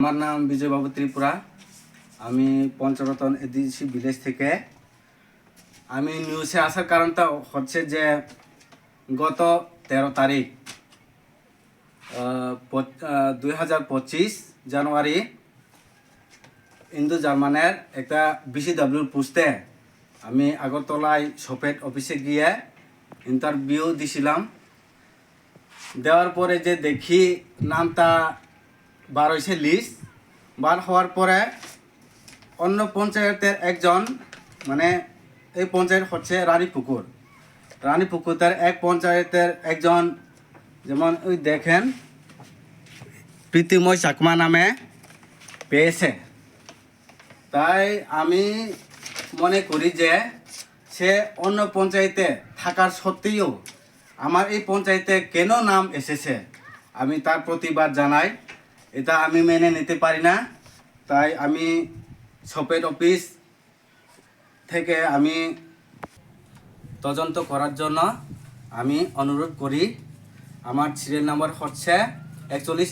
আমার নাম বিজয়বাবু ত্রিপুরা। আমি পঞ্চরতন এডিসি ভিলেজ থেকে। আমি নিউজে আসার কারণটা হচ্ছে যে গত 13 তারিখ 2025 জানুয়ারি ইন্দো জার্মানের একটা বিসিডব্লিউর পোস্টে আমি আগরতলায় শপেট অফিসে গিয়ে ইন্টারভিউ দিছিলাম। দেওয়ার পরে যে দেখি নামটা বার হয়েছে, লিস্ট বার হওয়ার পরে অন্য পঞ্চায়েতের একজন, মানে এই পঞ্চায়েত হচ্ছে রানীপুকুর এক পঞ্চায়েতের একজন, যেমন ওই দেখেন প্রীতিময় চাকমা নামে পেয়েছে। তাই আমি মনে করি যে সে অন্য পঞ্চায়েতে থাকার সত্ত্বেও আমার এই পঞ্চায়েতে কেন নাম এসেছে, আমি তার প্রতিবাদ জানাই। এটা আমি মেনে নিতে পারি না। তাই আমি শপেট অফিস থেকে আমি তদন্ত করার জন্য আমি অনুরোধ করি। আমার সিরিয়াল নাম্বার হচ্ছে 41।